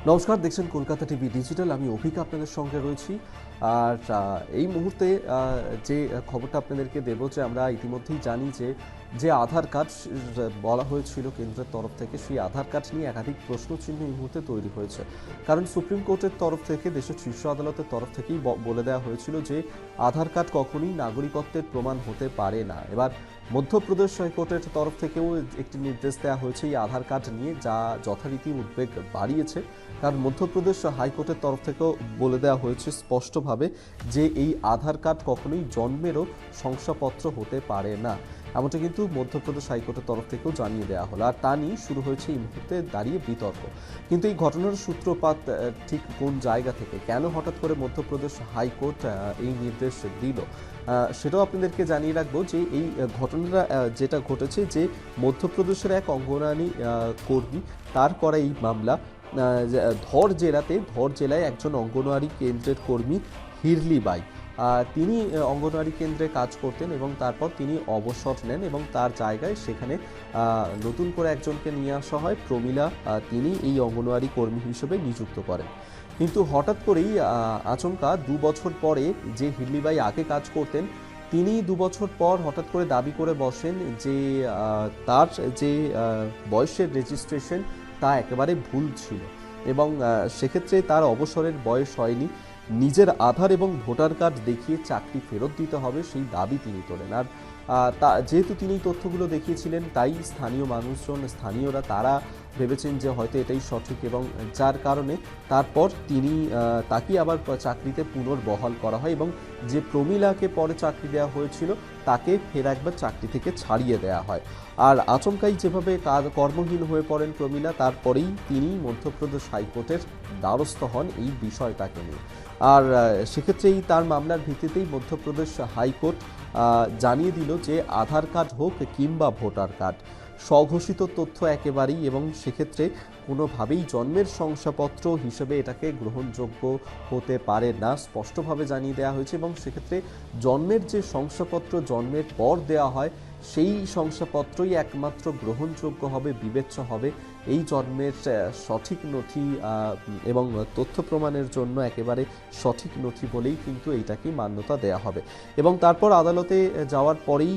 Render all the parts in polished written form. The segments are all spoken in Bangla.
নমস্কার, দেখছেন কলকাতা টিভি ডিজিটাল। আমি অভিক আপনাদের সঙ্গে রয়েছি। আর এই মুহূর্তে যে খবরটা আপনাদেরকে দেব, যে আমরা ইতিমধ্যেই জানি যে আধার কার্ড বলা হয়েছিল কেন্দ্রের তরফ থেকে, সেই আধার কার্ড নিয়ে একাধিক প্রশ্নচিহ্ন এই মুহূর্তে তৈরি হয়েছে। কারণ সুপ্রিম কোর্টের তরফ থেকে, দেশের শীর্ষ আদালতের তরফ থেকেই বলে দেওয়া হয়েছিল যে আধার কার্ড কখনোই নাগরিকত্বের প্রমাণ হতে পারে না। এবার মধ্যপ্রদেশ হাইকোর্টের তরফ থেকেও একটি নির্দেশ দেওয়া হয়েছে এই আধার কার্ড নিয়ে, যা যথারীতি উদ্বেগ বাড়িয়েছে। কারণ মধ্যপ্রদেশ হাইকোর্টের তরফ থেকেও বলে দেওয়া হয়েছে স্পষ্টভাবে যে এই আধার কার্ড কখনোই জন্মেরও শংসাপত্র হতে পারে না। এমনটা কিন্তু মধ্যপ্রদেশ হাইকোর্টের তরফ থেকেও জানিয়ে দেওয়া হলো। আর তা নিয়ে শুরু হয়েছে এই মুহূর্তে দাঁড়িয়ে বিতর্ক। কিন্তু এই ঘটনার সূত্রপাত ঠিক কোন জায়গা থেকে, কেন হঠাৎ করে মধ্যপ্রদেশ হাইকোর্ট এই নির্দেশ দিল, সেটাও আপনাদেরকে জানিয়ে রাখবো যে এই ঘটনাটা যেটা ঘটেছে, যে মধ্যপ্রদেশের এক অঙ্গনারী কর্মী, তার করা এই মামলা। ধর জেলায় একজন অঙ্গনওয়াড়ি কেন্দ্রের কর্মী হিরলি বাই, তিনি অঙ্গনওয়াড়ি কেন্দ্রে কাজ করতেন এবং তারপর তিনি অবসর নেন এবং তার জায়গায় সেখানে নতুন করে একজনকে নিয়ে আসা হয়, প্রমীলা। তিনি এই অঙ্গনওয়াড়ি কর্মী হিসেবে নিযুক্ত করেন। কিন্তু হঠাৎ করেই আচমকা 2 বছর পরে, যে হিরলি বাই আগে কাজ করতেন, তিনি 2 বছর পর হঠাৎ করে দাবি করে বসেন যে তার যে বয়সের রেজিস্ট্রেশন, তা একেবারে ভুল ছিল এবং সেক্ষেত্রে তার অবসরের বয়স হয়নি। নিজের আধার এবং ভোটার কার্ড দেখিয়ে চাকরি ফেরত দিতে হবে, সেই দাবি তিনি তোলেন। আর যেহেতু তিনি তথ্যগুলো দেখিয়েছিলেন, তাই স্থানীয়রা তারা ভেবেছেন যে হয়তো এটাই সঠিক, এবং যার কারণে তারপর তাকে আবার চাকরিতে পুনর্বহাল করা হয় এবং যে প্রমীলাকে পরে চাকরি দেওয়া হয়েছিল, তাকে ফের একবার চাকরি থেকে ছাড়িয়ে দেওয়া হয়। আর আচমকাই যেভাবে কর্মহীন হয়ে পড়েন প্রমীলা, তারপরেই তিনি মধ্যপ্রদেশ হাইকোর্টের দ্বারস্থ হন এই বিষয়টাকে নিয়ে। আর সেক্ষেত্রেই তার মামলার ভিত্তিতেই মধ্যপ্রদেশ হাইকোর্ট জানিয়ে দিল যে আধার কার্ড হোক কিংবা ভোটার কার্ড, স্বঘোষিত তথ্য একেবারেই, এবং সেক্ষেত্রে কোনোভাবেই জন্মের শংসাপত্র হিসেবে এটাকে গ্রহণযোগ্য হতে পারে না, স্পষ্টভাবে জানিয়ে দেওয়া হয়েছে। এবং সেক্ষেত্রে জন্মের যে শংসাপত্র জন্মের পর দেওয়া হয়, সেই শংসাপত্রই একমাত্র গ্রহণযোগ্য হবে, বিবেচ্য হবে। এই জন্মের সঠিক নথি এবং তথ্য প্রমাণের জন্য একেবারে সঠিক নথি বলেই কিন্তু এইটাকে মান্যতা দেওয়া হবে। এবং তারপর আদালতে যাওয়ার পরেই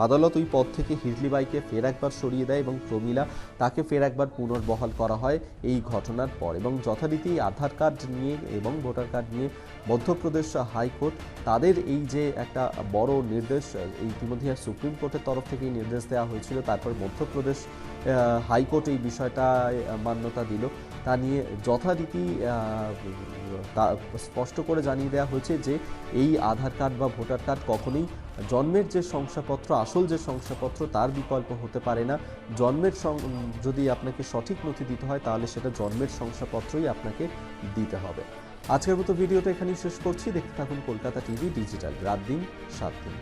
আদালত ওই পদ থেকে হিরলি বাইকে ফের একবার সরিয়ে দেয় এবং প্রমীলা, তাকে ফের একবার পুনর্বহাল করা হয় এই ঘটনার পর। এবং যথারীতি আধার কার্ড নিয়ে এবং ভোটার কার্ড নিয়ে মধ্যপ্রদেশ হাইকোর্ট তাদের এই যে একটা বড় নির্দেশ, ইতিমধ্যে সুপ্রিম কোর্টের তরফ থেকে নির্দেশ দেওয়া হয়েছিল, তারপর মধ্যপ্রদেশ হাইকোর্ট এই বিষয়টা মান্যতা দিল। তা নিয়ে যথারীতি তা স্পষ্ট করে জানিয়ে দেওয়া হয়েছে যে এই আধার কার্ড বা ভোটার কার্ড কখনোই জন্মের যে শংসাপত্র, আসল যে শংসাপত্র, তার বিকল্প হতে পারে না। জন্মের যদি আপনাকে সঠিক নথি দিতে হয়, তাহলে সেটা জন্মের শংসাপত্রই আপনাকে দিতে হবে। আজকের মতো ভিডিওটা এখানেই শেষ করছি। দেখতে থাকুন কলকাতা টিভি ডিজিটাল, রাত দিন 7 দিন।